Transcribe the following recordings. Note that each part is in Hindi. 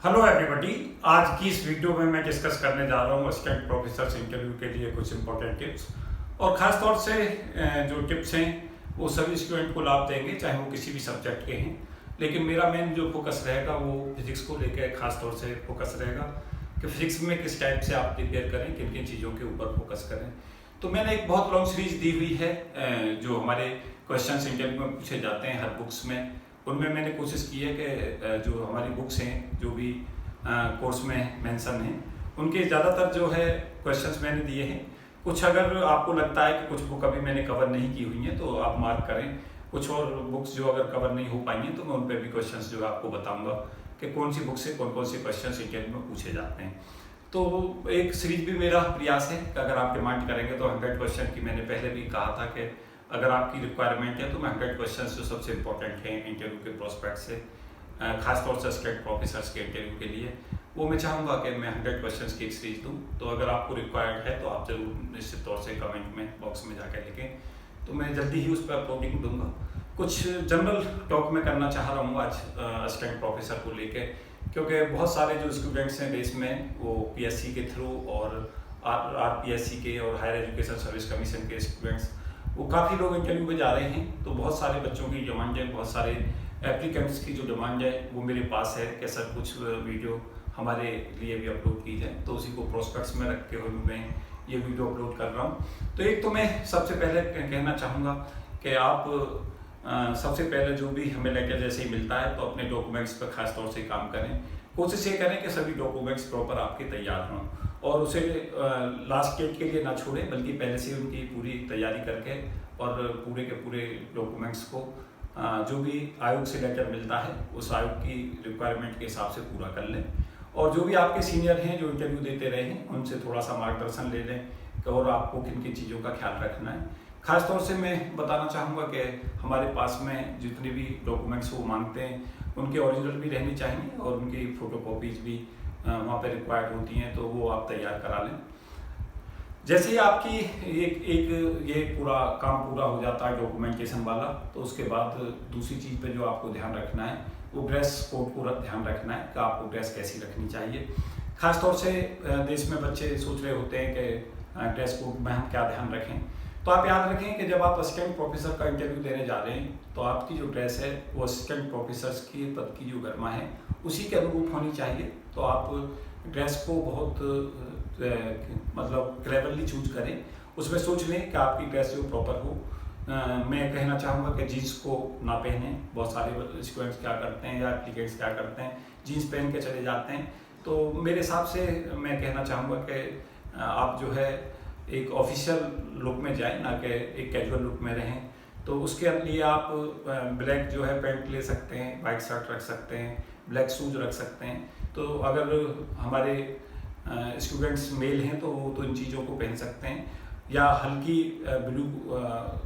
Hello everybody. आज की इस वीडियो में मैं डिस्कस करने जा रहा हूँ असिस्टेंट प्रोफेसर इंटरव्यू के लिए कुछ इंपॉर्टेंट टिप्स और ख़ास तौर से जो टिप्स हैं वो सभी स्टूडेंट को लाभ देंगे, चाहे वो किसी भी सब्जेक्ट के हैं। लेकिन मेरा मेन जो फोकस रहेगा वो फिजिक्स को लेकर ख़ास तौर से फोकस रहेगा कि फिजिक्स में किस टाइप से आप प्रिपेयर करें, किन किन चीज़ों के ऊपर फोकस करें। तो मैंने एक बहुत लॉन्ग सीरीज दी हुई है जो हमारे क्वेश्चन इंटरव्यू में पूछे जाते हैं हर बुक्स में। उनमें मैंने कोशिश की है कि जो हमारी बुक्स हैं, जो भी कोर्स में मेंशन है, उनके ज़्यादातर जो है क्वेश्चंस मैंने दिए हैं। कुछ अगर आपको लगता है कि कुछ बुक अभी मैंने कवर नहीं की हुई हैं तो आप मार्क करें। कुछ और बुक्स जो अगर कवर नहीं हो पाई हैं तो मैं उन पर भी क्वेश्चंस जो है आपको बताऊंगा कि कौन सी बुक से कौन कौन से क्वेश्चंस इंटरव्यू में पूछे जाते हैं। तो एक सीरीज भी मेरा प्रयास है कि अगर आप डिमांड करेंगे तो 100 क्वेश्चन की, मैंने पहले भी कहा था कि अगर आपकी रिक्वायरमेंट है तो मैं 100 क्वेश्चन जो सबसे इंपॉर्टेंट हैं इंटरव्यू के प्रोस्पेक्ट से, खासतौर से असिस्टेंट प्रोफेसर्स के इंटरव्यू के लिए, वो मैं चाहूँगा कि मैं 100 क्वेश्चंस की एक सीरीज दूँ। तो अगर आपको रिक्वायर्ड है तो आप जरूर निश्चित तौर से कमेंट में बॉक्स में जाकर लिखें, तो मैं जल्दी ही उस पर अपलोडिंग दूंगा। कुछ जनरल टॉक में करना चाह रहा हूँ आज असिस्टेंट प्रोफेसर को लेके, क्योंकि बहुत सारे जो स्टूडेंट्स हैं देश में वो पीएससी के थ्रू और आरपीएससी के और हायर एजुकेशन सर्विस कमीशन के स्टूडेंट्स, वो काफ़ी लोग इंटरव्यू में जा रहे हैं। तो बहुत सारे बच्चों की डिमांड है, बहुत सारे एप्लीकेंट्स की जो डिमांड है वो मेरे पास है कि सर कुछ वीडियो हमारे लिए भी अपलोड की जाए। तो उसी को प्रोस्पेक्ट्स में रख के हुए मैं ये वीडियो अपलोड कर रहा हूँ। तो एक तो मैं सबसे पहले कहना चाहूँगा कि आप सबसे पहले जो भी हमें लेटर जैसे ही मिलता है तो अपने डॉक्यूमेंट्स पर खास तौर से काम करें। कोशिश ये करें कि सभी डॉक्यूमेंट्स प्रॉपर आपके तैयार हों और उसे लास्ट डेट के लिए ना छोड़ें, बल्कि पहले से उनकी पूरी तैयारी करके और पूरे के पूरे डॉक्यूमेंट्स को जो भी आयोग से लेटर मिलता है उस आयोग की रिक्वायरमेंट के हिसाब से पूरा कर लें। और जो भी आपके सीनियर हैं जो इंटरव्यू देते रहे हैं उनसे थोड़ा सा मार्गदर्शन ले लें कि और आपको किन किन चीज़ों का ख्याल रखना है। खास तौर से मैं बताना चाहूँगा कि हमारे पास में जितने भी डॉक्यूमेंट्स वो मांगते हैं उनके ओरिजिनल भी रहनी चाहिए और उनकी फ़ोटोकॉपीज़ भी वहाँ पे रिक्वायर्ड होती हैं, तो वो आप तैयार करा लें। जैसे ही आपकी ये पूरा काम पूरा हो जाता है डॉक्यूमेंटेशन वाला, तो उसके बाद दूसरी चीज़ पे जो आपको ध्यान रखना है वो ड्रेस कोड को ध्यान रखना है कि आपको ड्रेस कैसी रखनी चाहिए। खासतौर से देश में बच्चे सोच रहे होते हैं कि ड्रेस कोड में हम क्या ध्यान रखें। तो आप याद रखें कि जब आप असिस्टेंट प्रोफेसर का इंटरव्यू देने जा रहे हैं तो आपकी जो ड्रेस है वो असिस्टेंट प्रोफेसर्स की पद की जो गरिमा है उसी के अनुरूप होनी चाहिए। तो आप ड्रेस को बहुत मतलब क्लेवरली चूज करें, उसमें सोच लें कि आपकी ड्रेस जो प्रॉपर हो। मैं कहना चाहूँगा कि जीन्स को ना पहने। बहुत सारे स्टूडेंट्स क्या करते हैं या एप्लीकेंट्स क्या करते हैं, जीन्स पहन के चले जाते हैं। तो मेरे हिसाब से मैं कहना चाहूँगा कि आप जो है एक ऑफिशियल लुक में जाएं, ना कि एक कैजुअल लुक में रहें। तो उसके लिए आप ब्लैक जो है पैंट ले सकते हैं, वाइट शर्ट रख सकते हैं, ब्लैक शूज रख सकते हैं। तो अगर हमारे स्टूडेंट्स मेल हैं तो वो तो इन चीज़ों को पहन सकते हैं, या हल्की ब्लू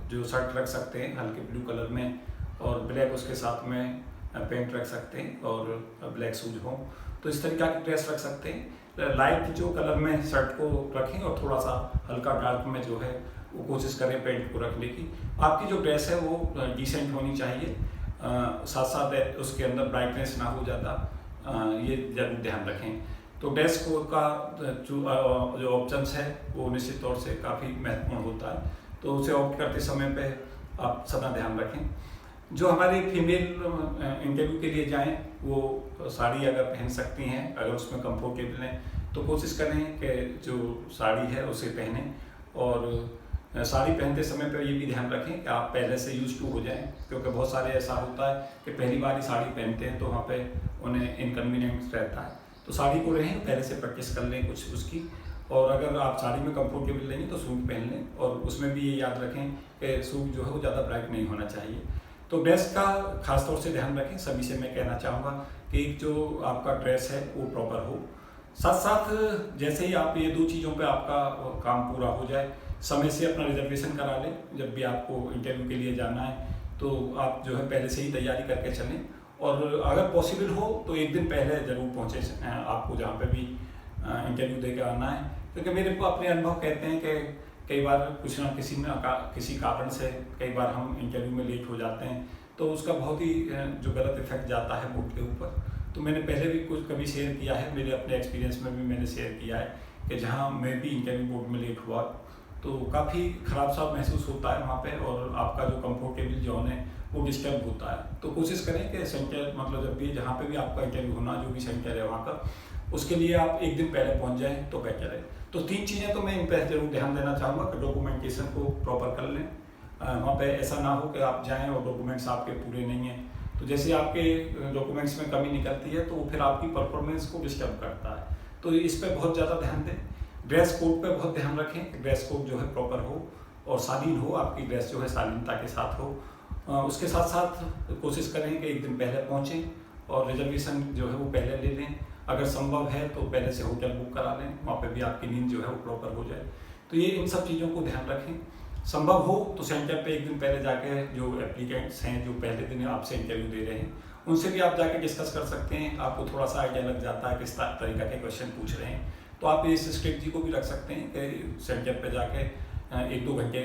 जो शर्ट रख सकते हैं हल्के ब्लू कलर में, और ब्लैक उसके साथ में पैंट रख सकते हैं और ब्लैक शूज हो। तो इस तरीका की ड्रेस रख सकते हैं। लाइट जो कलर में शर्ट को रखें और थोड़ा सा हल्का डार्क में जो है वो कोशिश करें पैंट को रखने की। आपकी जो ड्रेस है वो डिसेंट होनी चाहिए, साथ साथ उसके अंदर ब्राइटनेस ना हो ज़्यादा, ये जरूर ध्यान रखें। तो ड्रेस कोड का जो ऑप्शंस है वो निश्चित तौर से काफ़ी महत्वपूर्ण होता है, तो उसे ऑप्ट करते समय पे आप सदा ध्यान रखें। जो हमारे फीमेल इंटरव्यू के लिए जाएं वो साड़ी अगर पहन सकती हैं, अगर उसमें कंफर्टेबल हैं तो कोशिश करें कि जो साड़ी है उसे पहनें। और साड़ी पहनते समय पर ये भी ध्यान रखें कि आप पहले से यूज टू हो जाएं, क्योंकि बहुत सारे ऐसा होता है कि पहली बार ही साड़ी पहनते हैं तो वहाँ पे उन्हें इनकन्वीनियंस रहता है। तो साड़ी को रहें पहले से प्रैक्टिस कर लें कुछ उसकी। और अगर आप साड़ी में कंफर्टेबल नहीं तो सूट पहन लें, और उसमें भी ये याद रखें कि सूट जो है वो ज़्यादा ब्राइट नहीं होना चाहिए। तो ड्रेस का खासतौर से ध्यान रखें। सभी से मैं कहना चाहूँगा कि जो आपका ड्रेस है वो प्रॉपर हो। साथ साथ जैसे ही आप ये दो चीज़ों पे आपका काम पूरा हो जाए, समय से अपना रिजर्वेशन करा लें। जब भी आपको इंटरव्यू के लिए जाना है तो आप जो है पहले से ही तैयारी करके चलें, और अगर पॉसिबल हो तो एक दिन पहले ज़रूर पहुँचे आपको जहाँ पे भी इंटरव्यू दे के आना है। क्योंकि मेरे को अपने अनुभव कहते हैं कि कई बार कुछ ना किसी कारण से कई बार हम इंटरव्यू में लेट हो जाते हैं, तो उसका बहुत ही जो गलत इफेक्ट जाता है मूड के ऊपर। तो मैंने पहले भी कुछ कभी शेयर किया है, मेरे अपने एक्सपीरियंस में भी मैंने शेयर किया है कि जहाँ मैं भी इंटरव्यू बोर्ड में लेट हुआ तो काफ़ी ख़राब सा महसूस होता है वहाँ पे, और आपका जो कंफर्टेबल जोन है वो डिस्टर्ब होता है। तो कोशिश करें कि सेंटर मतलब जब भी जहाँ पे भी आपका इंटरव्यू होना, जो भी सेंटर है वहाँ का, उसके लिए आप एक दिन पहले पहुँच जाएँ तो बेटर है। तो 3 चीज़ें तो मैं इन पर जरूर ध्यान देना चाहूँगा कि डॉक्यूमेंटेशन को प्रॉपर कर लें। वहाँ पे ऐसा ना हो कि आप जाएँ और डॉक्यूमेंट्स आपके पूरे नहीं हैं, तो जैसे आपके डॉक्यूमेंट्स में कमी निकलती है तो वो फिर आपकी परफॉर्मेंस को डिस्टर्ब करता है। तो इस पर बहुत ज़्यादा ध्यान दें। ड्रेस कोड पे बहुत ध्यान रखें, ड्रेस कोड जो है प्रॉपर हो और शालीन हो, आपकी ड्रेस जो है शालीनता के साथ हो। उसके साथ साथ कोशिश करें कि एक दिन पहले पहुँचें और रिजर्वेशन जो है वो पहले ले लें। अगर संभव है तो पहले से होटल बुक करा लें, वहाँ पे भी आपकी नींद जो है वो प्रॉपर हो जाए। तो ये इन सब चीज़ों को ध्यान रखें। संभव हो तो सेंटर पे एक दिन पहले जाके जो एप्लीकेंट्स हैं जो पहले दिन आपसे इंटरव्यू दे रहे हैं उनसे भी आप जाके डिस्कस कर सकते हैं। आपको थोड़ा सा आइडिया लग जाता है किस तरीका के क्वेश्चन पूछ रहे हैं, तो आप इस स्ट्रेटजी को भी रख सकते हैं कि सेंटर पे जाके 1-2 घंटे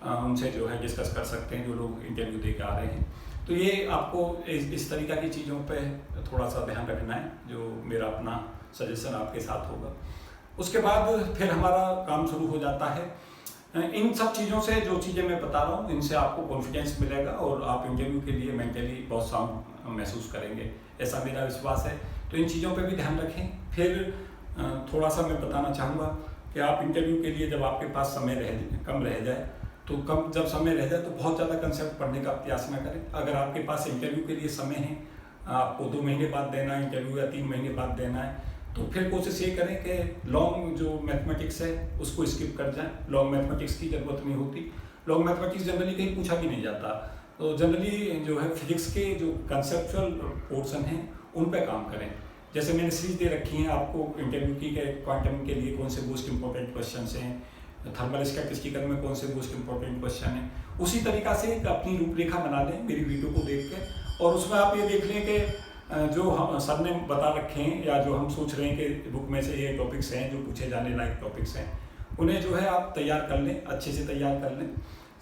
उनसे जो है डिस्कस कर सकते हैं जो लोग इंटरव्यू दे के आ रहे हैं। तो ये आपको इस तरीका की चीज़ों पे थोड़ा सा ध्यान रखना है, जो मेरा अपना सजेशन आपके साथ होगा। उसके बाद फिर हमारा काम शुरू हो जाता है। इन सब चीज़ों से, जो चीज़ें मैं बता रहा हूँ, इनसे आपको कॉन्फिडेंस मिलेगा और आप इंटरव्यू के लिए मेंटली बहुत साउंड महसूस करेंगे, ऐसा मेरा विश्वास है। तो इन चीज़ों पे भी ध्यान रखें। फिर थोड़ा सा मैं बताना चाहूँगा कि आप इंटरव्यू के लिए जब आपके पास समय कम रह जाए तो जब समय रह जाए तो बहुत ज़्यादा कंसेप्ट पढ़ने का प्रयास ना करें। अगर आपके पास इंटरव्यू के लिए समय है, आपको 2 महीने बाद देना है इंटरव्यू या 3 महीने बाद देना है, तो फिर कोशिश ये करें कि लॉन्ग जो मैथमेटिक्स है उसको स्किप कर जाएं। लॉन्ग मैथमेटिक्स की ज़रूरत नहीं होती। लॉन्ग मैथमेटिक्स जनरली कहीं पूछा भी नहीं जाता। तो जनरली जो है फिजिक्स के जो कंसेप्चुअल पोर्शन हैं उन पे काम करें। जैसे मैंने सीरीज दे रखी है आपको इंटरव्यू की, क्वांटम के लिए कौन से मोस्ट इंपॉर्टेंट क्वेश्चन हैं, थर्मल स्टैटिस्टिकल में कौन से मोस्ट इंपॉर्टेंट क्वेश्चन हैं। उसी तरीका से एक अपनी रूपरेखा बना लें मेरी वीडियो को देख के, और उसमें आप ये देख लें कि जो हम सर ने बता रखे हैं या जो हम सोच रहे हैं कि बुक में से ये टॉपिक्स हैं जो पूछे जाने लायक टॉपिक्स हैं, उन्हें जो है आप तैयार कर लें, अच्छे से तैयार कर लें।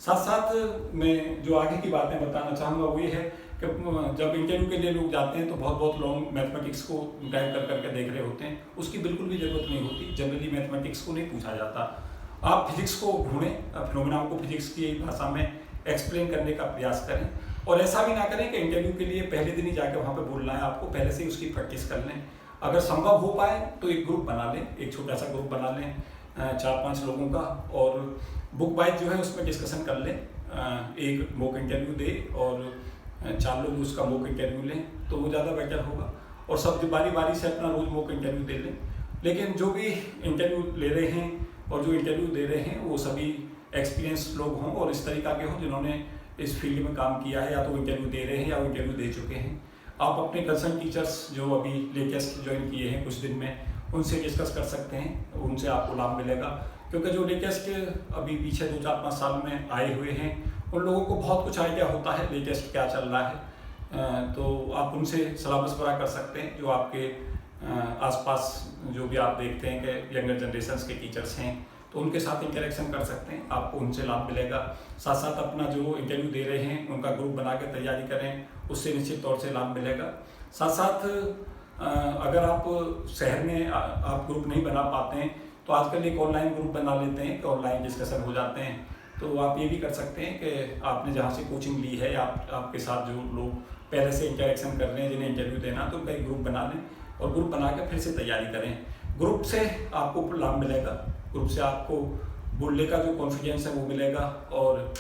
साथ साथ मैं जो आगे की बातें बताना चाहूँगा वो ये है कि जब इंटरव्यू के लिए लोग जाते हैं तो बहुत लॉन्ग मैथमेटिक्स को टाइप कर करके देख रहे होते हैं, उसकी बिल्कुल भी ज़रूरत नहीं होती। जनरली मैथमेटिक्स को नहीं पूछा जाता। आप फिजिक्स को ढूंढें, फिनोमेना को फिजिक्स की भाषा में एक्सप्लेन करने का प्रयास करें, और ऐसा भी ना करें कि इंटरव्यू के लिए पहले दिन ही जाकर वहाँ पे बोलना है। आपको पहले से ही उसकी प्रैक्टिस कर लें। अगर संभव हो पाए तो एक ग्रुप बना लें, एक छोटा सा ग्रुप बना लें 4-5 लोगों का, और बुक वाइज जो है उसमें डिस्कशन कर लें। एक मॉक इंटरव्यू दे और 4 लोग उसका मॉक इंटरव्यू लें तो वो ज़्यादा बेटर होगा, और सब बारी बारी से अपना रोज़ मॉक इंटरव्यू दे लें। लेकिन जो भी इंटरव्यू ले रहे हैं और जो इंटरव्यू दे रहे हैं वो सभी एक्सपीरियंस लोग हों और इस तरीका के हों जिन्होंने इस फील्ड में काम किया है, या तो इंटरव्यू दे रहे हैं या वो इंटरव्यू दे चुके हैं। आप अपने कंसर्न टीचर्स जो अभी लेटेस्ट ज्वाइन किए हैं कुछ दिन में, उनसे डिस्कस कर सकते हैं, उनसे आपको लाभ मिलेगा। क्योंकि जो लेटेस्ट अभी पीछे 2-4-5 साल में आए हुए हैं उन लोगों को बहुत कुछ आइडिया होता है लेटेस्ट क्या चल रहा है। तो आप उनसे सलाह मशवरा कर सकते हैं। जो आपके आसपास जो भी आप देखते हैं कि यंगर जनरेशन्स के टीचर्स हैं तो उनके साथ इंटरेक्शन कर सकते हैं, आपको उनसे लाभ मिलेगा। साथ साथ अपना जो इंटरव्यू दे रहे हैं उनका ग्रुप बना के तैयारी करें, उससे निश्चित तौर से लाभ मिलेगा। साथ साथ अगर आप शहर में आप ग्रुप नहीं बना पाते हैं तो आजकल एक ऑनलाइन ग्रुप बना लेते हैं कि ऑनलाइन डिस्कशन हो जाते हैं। तो आप ये भी कर सकते हैं कि आपने जहाँ से कोचिंग ली है, आपके साथ जो लोग पहले से इंटरेक्शन कर रहे हैं जिन्हें इंटरव्यू देना, तो उनका एक ग्रुप बना लें और ग्रुप बना के फिर से तैयारी करें। ग्रुप से आपको लाभ मिलेगा, ग्रुप से आपको बोलने का जो कॉन्फिडेंस है वो मिलेगा, और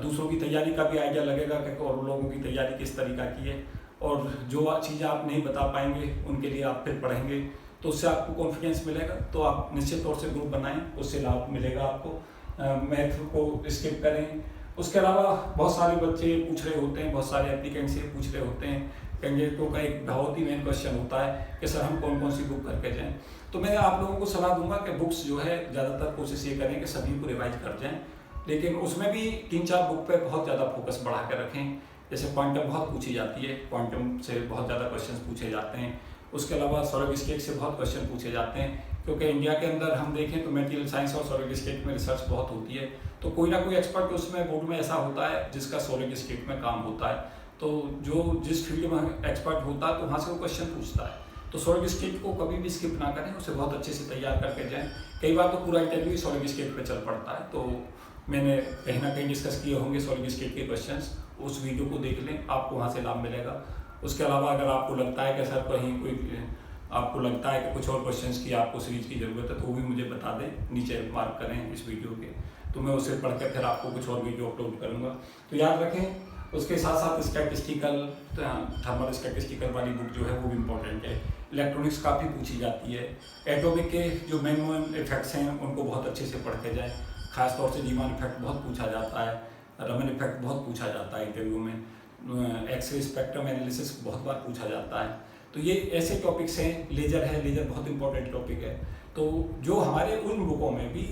दूसरों की तैयारी का भी आइडिया लगेगा कि और लोगों की तैयारी किस तरीका की है, और जो चीज़ें आप नहीं बता पाएंगे उनके लिए आप फिर पढ़ेंगे तो उससे आपको कॉन्फिडेंस मिलेगा। तो आप निश्चित तौर से ग्रुप बनाएं, उससे लाभ मिलेगा आपको। मैथ को स्किप करें। उसके अलावा बहुत सारे बच्चे पूछ रहे होते हैं, बहुत सारे एप्लीकेंट्स ये पूछ रहे होते हैं, कैंडिडेटों का एक बहुत ही मेन क्वेश्चन होता है कि सर हम कौन कौन सी बुक करके जाएं। तो मैं आप लोगों को सलाह दूंगा कि बुक्स जो है ज़्यादातर कोशिश ये करें कि सभी को रिवाइज कर जाएं, लेकिन उसमें भी 3-4 बुक पे बहुत ज़्यादा फोकस बढ़ा कर रखें। जैसे क्वांटम बहुत पूछी जाती है, क्वांटम से बहुत ज़्यादा क्वेश्चन पूछे जाते हैं। उसके अलावा सॉलिड स्टेट से बहुत क्वेश्चन पूछे जाते हैं, क्योंकि इंडिया के अंदर हम देखें तो मटेरियल साइंस और सॉलिड स्टेट में रिसर्च बहुत होती है, तो कोई ना कोई एक्सपर्ट उसमें बोर्ड में ऐसा होता है जिसका सॉलिड स्टेट में काम होता है। तो जो जिस फील्ड में एक्सपर्ट होता है तो वहाँ से वो क्वेश्चन पूछता है। तो सॉलिड स्टेट को कभी भी स्किप ना करें, उसे बहुत अच्छे से तैयार करके जाएं। कई बार तो पूरा इंटरव्यू सॉलिड स्टेट पे चल पड़ता है, तो मैंने कहीं ना कहीं डिस्कस किए होंगे सॉलिड स्टेट के क्वेश्चंस, उस वीडियो को देख लें, आपको वहाँ से लाभ मिलेगा। उसके अलावा अगर आपको लगता है कि सर कहीं कोई आपको लगता है कि कुछ और क्वेश्चंस की आपको सीरीज की ज़रूरत है तो वो भी मुझे बता दें, नीचे मार्क करें इस वीडियो के, तो मैं उसे पढ़ कर फिर आपको कुछ और वीडियो अपलोड करूँगा। तो याद रखें, उसके साथ साथ स्टैटिस्टिकल थर्मल स्टैटिस्टिकल वाली बुक जो है वो भी इम्पोर्टेंट है। इलेक्ट्रॉनिक्स काफ़ी पूछी जाती है। एटॉमिक के जो मेन इफेक्ट्स हैं उनको बहुत अच्छे से पढ़ के जाएँ, खासतौर से रीमान इफेक्ट बहुत पूछा जाता है, रमन इफेक्ट बहुत पूछा जाता है इंटरव्यू में, एक्सरे स्पेक्ट्रम एनालिसिस बहुत बार पूछा जाता है। तो ये ऐसे टॉपिक्स हैं। लेजर है, लेजर बहुत इंपॉर्टेंट टॉपिक है। तो जो हमारे उन बुकों में भी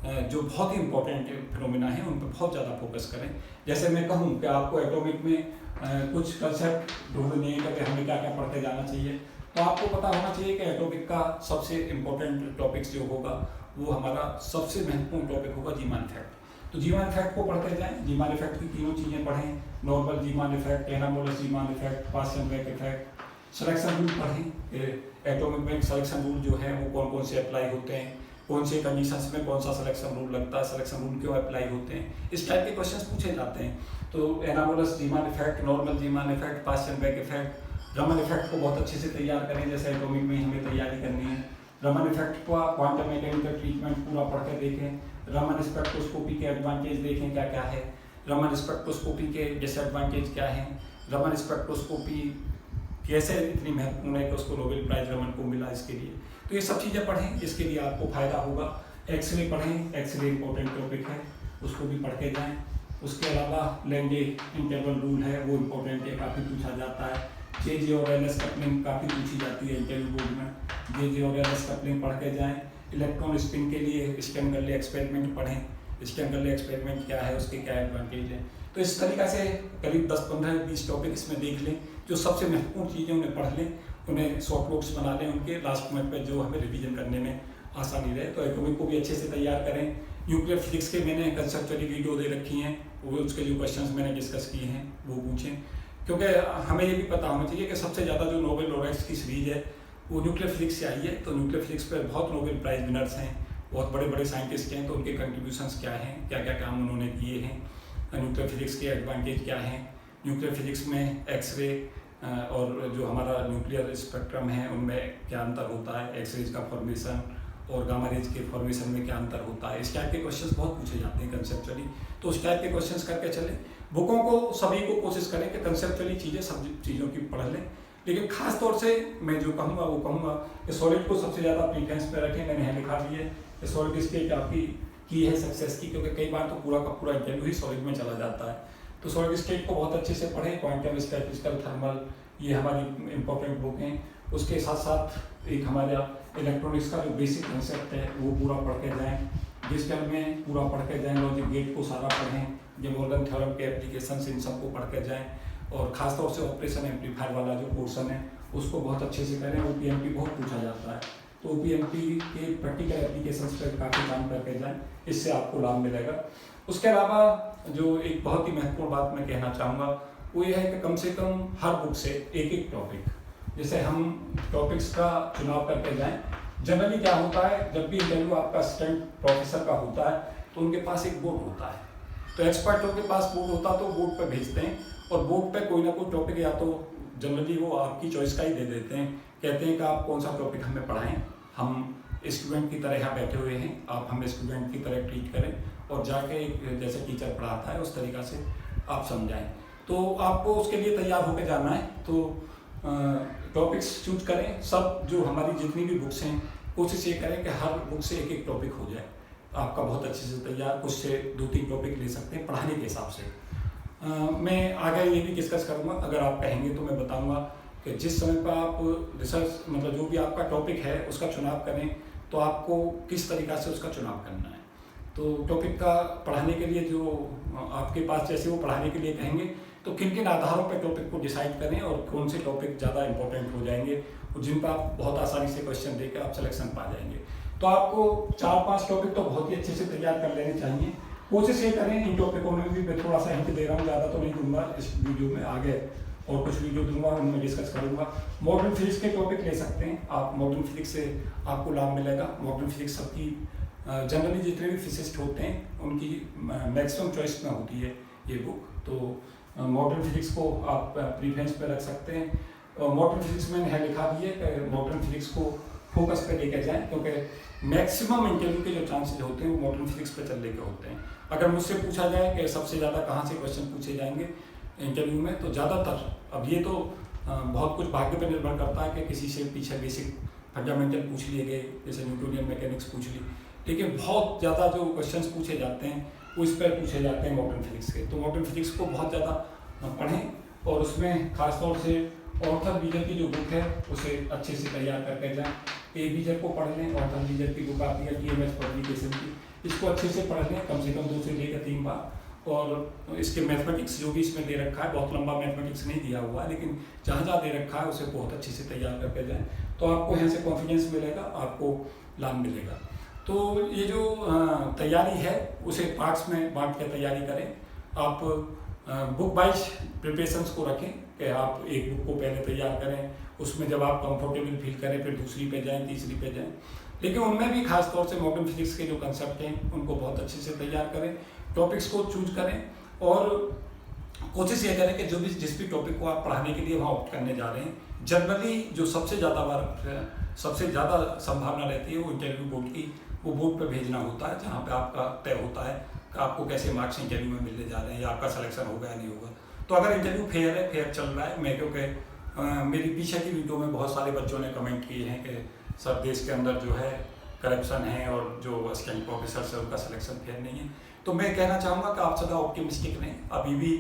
जो बहुत ही इंपॉर्टेंट फिनोमिना है उन पर बहुत ज़्यादा फोकस करें। जैसे मैं कहूँ कि आपको एटॉमिक में कुछ कंसेप्ट ढूंढने हैं कि हमें क्या क्या पढ़ते जाना चाहिए, तो आपको पता होना चाहिए कि एटॉमिक का सबसे इम्पोर्टेंट टॉपिक्स जो होगा वो हमारा सबसे महत्वपूर्ण टॉपिक होगा जीमान इफेक्ट। तो जीमान इफेक्ट को पढ़ते जाएं। जीमान इफेक्ट की तीनों चीज़ें पढ़ें, normal Zeeman effect, anomalous Zeeman effect, Paschen-back effect, selection rule पढ़ें। एटॉमिक में सिलेक्शन रूल जो है वो कौन कौन से अप्लाई होते हैं, कौन से कंडीशंस में कौन सा सिलेक्शन रूल लगता है, सिलेक्शन रूल क्यों अप्लाई होते हैं, इस टाइप के क्वेश्चंस पूछे जाते हैं। तो anomalous Zeeman effect, normal Zeeman effect, Paschen-back effect, Raman effect को बहुत अच्छे से तैयार करें, जैसे एटॉमिक में हमें तैयारी करनी है। रमन इफेक्ट का क्वांटम मैकेनिकल ट्रीटमेंट पूरा पढ़ के देखें। रमन स्पेक्ट्रोस्कोपी के एडवांटेज देखें क्या क्या है, रमन स्पेक्ट्रोस्कोपी के डिसएडवांटेज क्या हैं, रमन स्पेक्ट्रोस्कोपी कैसे इतनी महत्वपूर्ण है कि उसको नोबेल प्राइज रमन को मिला इसके लिए। तो ये सब चीज़ें पढ़ें, इसके लिए आपको फ़ायदा होगा। एक्सरे पढ़ें, एक्सरे इंपॉर्टेंट टॉपिक है, उसको भी पढ़ के जाएँ। उसके अलावा लेंगे इंटरवल रूल है, वो इम्पोर्टेंट है, काफ़ी पूछा जाता है। जे और एल कपलिंग काफ़ी पूछी जाती है इंटरव्यू बोर्ड में, जे और एल कपलिंग पढ़ के जाएँ। इलेक्ट्रॉन स्पिन के लिए स्टेनगर्ले एक्सपेरिमेंट पढ़ें, स्टेनगर्ले एक्सपेरिमेंट क्या है, उसके क्या एडवांटेज है। तो इस तरीक़ा से करीब 10, 15, 20 टॉपिक इसमें देख लें, जो सबसे महत्वपूर्ण चीज़ें उन्हें पढ़ लें, उन्हें शॉर्ट नोट्स बना लें उनके, लास्ट मिनट पे जो हमें रिवीजन करने में आसानी रहे। तो एटॉमिक को भी अच्छे से तैयार करें। न्यूक्लियर फिजिक्स के मैंने कंसेप्चुअली वीडियो दे रखी हैं, वो उसके जो क्वेश्चंस मैंने डिस्कस किए हैं वो पूछें, क्योंकि हमें ये भी पता होना चाहिए कि सबसे ज़्यादा जो नोबेल लॉरेट्स की सीरीज है वो न्यूक्लियर फिजिक्स से आई है। तो न्यूक्लियर फिजिक्स पर बहुत नोबेल प्राइज विनर्स हैं, बहुत बड़े बड़े साइंटिस्ट हैं, तो उनके कंट्रीब्यूशंस क्या हैं, क्या क्या काम उन्होंने किए हैं, न्यूक्लियर फिजिक्स के एडवांटेज क्या हैं, न्यूक्लियर फिजिक्स में एक्सरे और जो हमारा न्यूक्लियर स्पेक्ट्रम है उनमें क्या अंतर होता है, एक्सरेज का फॉर्मेशन और गामा रेज के फॉर्मेशन में क्या अंतर होता है, इस टाइप के क्वेश्चंस बहुत पूछे जाते हैं कंसेप्चुअली। तो उस टाइप के क्वेश्चंस करके चलें। बुकों को सभी को कोशिश करें कि कंसेप्चुअली चीज़ें सब चीज़ों की पढ़ लें, लेकिन खास तौर से मैं जो कहूँगा वो कहूँगा कि सॉलिड को सबसे ज़्यादा प्रीफरेंस पे रखें। मैंने यहाँ लिखा भी है कि सॉलिड स्टेट आपकी की है सक्सेस की, क्योंकि कई बार तो पूरा का पूरा इंटरव्यू ही सॉलिड में चला जाता है। तो सॉलिड स्टेट को बहुत अच्छे से पढ़ें। क्वांटम स्टैटिस्टिकल, थर्मल, ये हमारी इंपॉर्टेंट बुक हैं। उसके साथ साथ एक हमारा इलेक्ट्रॉनिक्स का जो बेसिक कंसेप्ट है वो पूरा पढ़ के जाएँ, डिजिटल में पूरा पढ़ के जाएँ, लॉजिक गेट को सारा पढ़ें, जे मॉर्गन थ्योरम के एप्लीकेशन इन सबको पढ़ के जाएँ, और ख़ासतौर से ऑपरेशन एम्पलीफायर वाला जो पोर्शन है उसको बहुत अच्छे से करें। OPMP बहुत पूछा जाता है, तो OPMP के प्रैक्टिकल एप्लीकेशंस पर काफ़ी काम करके जाएँ, इससे आपको लाभ मिलेगा। उसके अलावा जो एक बहुत ही महत्वपूर्ण बात मैं कहना चाहूँगा वो ये है कि कम से कम हर बुक से एक एक टॉपिक, जैसे हम टॉपिक्स का चुनाव करके जाएँ। जनरली क्या होता है, जब भी इंटरव्यू आपका असिस्टेंट प्रोफेसर का होता है तो उनके पास एक बोर्ड होता है, तो एक्सपर्टों के पास बोर्ड होता तो बोर्ड पर भेजते हैं, और बोर्ड पे कोई ना कोई टॉपिक या तो जनरली वो आपकी चॉइस का ही दे देते हैं, कहते हैं कि आप कौन सा टॉपिक हमें पढ़ाएं, हम स्टूडेंट की तरह यहाँ बैठे हुए हैं, आप हमें स्टूडेंट की तरह ट्रीट करें, और जाके जैसे टीचर पढ़ाता है उस तरीक़ा से आप समझाएं। तो आपको उसके लिए तैयार होकर जाना है। तो टॉपिक्स चूज करें, सब जो हमारी जितनी भी बुक्स हैं कोशिश ये करें कि हर बुक से एक एक टॉपिक हो जाए, आपका बहुत अच्छे से तैयार। कुछ से 2-3 टॉपिक ले सकते हैं पढ़ाने के हिसाब से। मैं आगे ये भी डिस्कस करूँगा, अगर आप कहेंगे तो मैं बताऊँगा कि जिस समय पर आप रिसर्च मतलब जो भी आपका टॉपिक है उसका चुनाव करें तो आपको किस तरीक़ा से उसका चुनाव करना है। तो टॉपिक का पढ़ाने के लिए जो आपके पास जैसे वो पढ़ाने के लिए कहेंगे तो किन किन आधारों पर टॉपिक को डिसाइड करें और कौन से टॉपिक ज़्यादा इंपॉर्टेंट हो जाएंगे और जिन पर आप बहुत आसानी से क्वेश्चन देकर आप सिलेक्शन पा जाएंगे। तो आपको 4-5 टॉपिक तो बहुत ही अच्छे से तैयार कर लेने चाहिए। कोशिश ये करें, इन टॉपिकों में भी मैं थोड़ा सा हिंट दे रहा हूँ, ज़्यादा तो नहीं दूंगा इस वीडियो में, आगे और कुछ वीडियो दूंगा उनमें डिस्कस करूंगा। मॉडर्न फिजिक्स के टॉपिक ले सकते हैं आप, मॉडर्न फिजिक्स से आपको लाभ मिलेगा। मॉडर्न फिजिक्स सबकी जनरली जितने भी फिजिसिस्ट होते हैं उनकी मैक्सिमम चॉइस में होती है ये बुक, तो मॉडर्न फिजिक्स को आप प्रीफरेंस पे रख सकते हैं। मॉडर्न फिजिक्स में है लिखा भी है कि मॉडर्न फिजिक्स को फोकस पे लेकर जाएं, क्योंकि मैक्सिमम इंटरव्यू के जो चांसेस होते हैं वो मॉडर्न फिजिक्स पे चलने के होते हैं। अगर मुझसे पूछा जाए कि सबसे ज़्यादा कहाँ से क्वेश्चन पूछे जाएंगे इंटरव्यू में, तो ज़्यादातर, अब ये तो बहुत कुछ भाग्य पर निर्भर करता है कि किसी से पीछे बेसिक फंडामेंटल पूछ लिए गए, जैसे न्यूटोनियन मैकेनिक्स पूछ ली, लेकिन बहुत ज़्यादा जो क्वेश्चंस पूछे जाते हैं वो इस पर पूछे जाते हैं मॉडर्न फिजिक्स के। तो मॉडर्न फिजिक्स को बहुत ज़्यादा पढ़ें और उसमें खासतौर से ऑर्थर बीजर की जो बुक है उसे अच्छे से तैयार करके जाएँ। ए बीजर को पढ़ लें, ऑर्थर बीजर की बुक आती है TMS पब्लिकेशन की, इसको अच्छे से पढ़ लें कम से कम 2 से लेकर 3 बार। और इसके मैथमेटिक्स जो भी इसमें दे रखा है, बहुत लंबा मैथमेटिक्स नहीं दिया हुआ है, लेकिन जहाँ जहाँ दे रखा है उसे बहुत अच्छे से तैयार करके जाएँ, तो आपको यहाँ से कॉन्फिडेंस मिलेगा, आपको लाभ मिलेगा। तो ये जो तैयारी है उसे पार्ट्स में बांट के तैयारी करें। आप बुक वाइज प्रिपरेशंस को रखें कि आप एक बुक को पहले तैयार करें, उसमें जब आप कंफर्टेबल फील करें फिर दूसरी पे जाएं, तीसरी पे जाएं, लेकिन उनमें भी खास तौर से मॉडर्न फिजिक्स के जो कंसेप्ट हैं उनको बहुत अच्छे से तैयार करें, टॉपिक्स को चूज करें और कोशिश ये करें कि जो भी जिस भी टॉपिक को आप पढ़ाने के लिए वहाँ ऑप्ट करने जा रहे हैं, जनरली जो सबसे ज़्यादा संभावना रहती है वो इंटरव्यू बोर्ड की, वो बोर्ड पे भेजना होता है, जहाँ पे आपका तय होता है कि आपको कैसे मार्क्स इंटरव्यू में मिलने जा रहे हैं या आपका सिलेक्शन होगा या नहीं होगा। तो अगर इंटरव्यू फेयर चल रहा है, मैं क्योंकि मेरी पीछे की वीडियो में बहुत सारे बच्चों ने कमेंट किए हैं कि सर देश के अंदर जो है करप्शन है और जो असिस्टेंट प्रोफेसर है उनका सिलेक्शन फेयर नहीं है, तो मैं कहना चाहूँगा कि आप सदा ऑप्टिमिस्टिक रहें। अभी भी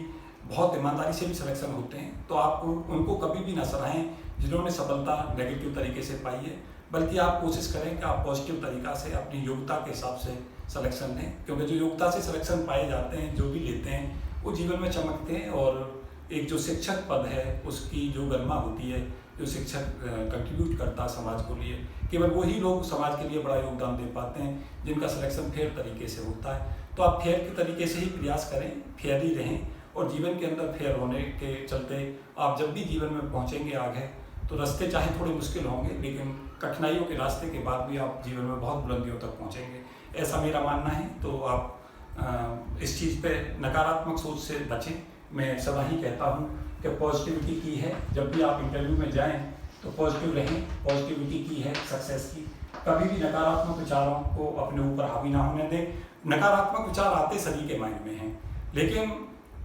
बहुत ईमानदारी से भी सिलेक्शन होते हैं, तो आप उनको कभी भी न सराहें जिन्होंने सफलता नेगेटिव तरीके से पाई है, बल्कि आप कोशिश करें कि आप पॉजिटिव तरीका से अपनी योग्यता के हिसाब से सिलेक्शन लें, क्योंकि जो योग्यता से सिलेक्शन पाए जाते हैं, जो भी लेते हैं, वो जीवन में चमकते हैं। और एक जो शिक्षक पद है उसकी जो गरिमा होती है, जो शिक्षक कंट्रीब्यूट करता है समाज को लिए, केवल वही लोग समाज के लिए बड़ा योगदान दे पाते हैं जिनका सिलेक्शन फेयर तरीके से होता है। तो आप फेयर के तरीके से ही प्रयास करें, फेयर ही रहें, और जीवन के अंदर फेयर होने के चलते आप जब भी जीवन में पहुँचेंगे आगे, तो रास्ते चाहे थोड़े मुश्किल होंगे, लेकिन कठिनाइयों के रास्ते के बाद भी आप जीवन में बहुत बुलंदियों तक पहुँचेंगे, ऐसा मेरा मानना है। तो आप इस चीज़ पे नकारात्मक सोच से बचें। मैं सदा ही कहता हूँ कि पॉजिटिविटी की है, जब भी आप इंटरव्यू में जाएं तो पॉजिटिव रहें, पॉजिटिविटी की है सक्सेस की। कभी भी नकारात्मक विचारों को अपने ऊपर हावी ना होने दें। नकारात्मक विचार आते सभी के माइंड में हैं, लेकिन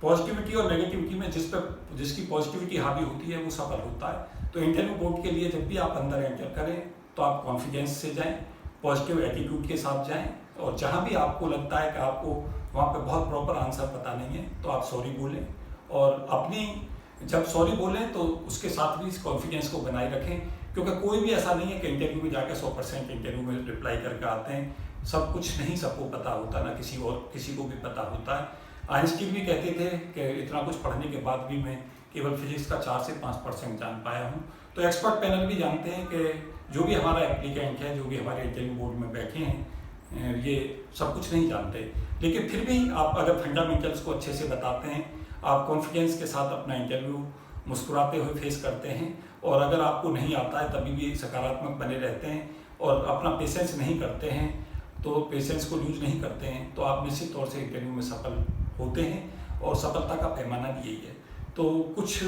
पॉजिटिविटी और नेगेटिविटी में जिसकी पॉजिटिविटी हावी होती है वो सफल होता है। तो इंटरव्यू बोर्ड के लिए जब भी आप अंदर एंटर करें तो आप कॉन्फिडेंस से जाएं, पॉजिटिव एटीट्यूड के साथ जाएं, और जहां भी आपको लगता है कि आपको वहां पे बहुत प्रॉपर आंसर पता नहीं है तो आप सॉरी बोलें, और अपनी जब सॉरी बोलें तो उसके साथ भी इस कॉन्फिडेंस को बनाए रखें, क्योंकि कोई भी ऐसा नहीं है कि इंटरव्यू में जाकर 100% इंटरव्यू में रिप्लाई करके आते हैं। सब कुछ नहीं सबको पता होता, ना किसी को भी पता होता है। आइंस्टीन भी कहते थे कि इतना कुछ पढ़ने के बाद भी मैं केवल फिजिक्स का 4 से 5% जान पाया हूँ। तो एक्सपर्ट पैनल भी जानते हैं कि जो भी हमारा एप्लीकेंट है, जो भी हमारे इंटरव्यू बोर्ड में बैठे हैं, ये सब कुछ नहीं जानते, लेकिन फिर भी आप अगर फंडामेंटल्स को अच्छे से बताते हैं, आप कॉन्फिडेंस के साथ अपना इंटरव्यू मुस्कुराते हुए फेस करते हैं, और अगर आपको नहीं आता है तभी भी सकारात्मक बने रहते हैं और अपना पेशेंस नहीं करते हैं, तो पेशेंस को लूज नहीं करते हैं, तो आप निश्चित तौर से इंटरव्यू में सफल होते हैं, और सफलता का पैमाना भी यही है। तो कुछ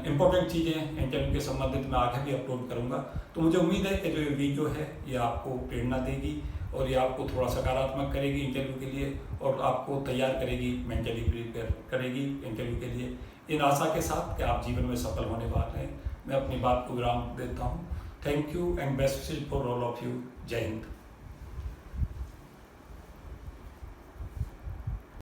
इम्पोर्टेंट चीज़ें इंटरव्यू के संबंधित मैं आगे भी अपलोड करूँगा। तो मुझे उम्मीद है कि जो ये वीडियो है ये आपको प्रेरणा देगी और ये आपको थोड़ा सकारात्मक करेगी इंटरव्यू के लिए, और आपको तैयार करेगी, मेंटली प्रिपेयर करेगी इंटरव्यू के लिए, इन आशा के साथ कि आप जीवन में सफल होने वाले हैं। मैं अपनी बात को विराम देता हूँ। Thank you and best wishes for all of you. जय हिंद।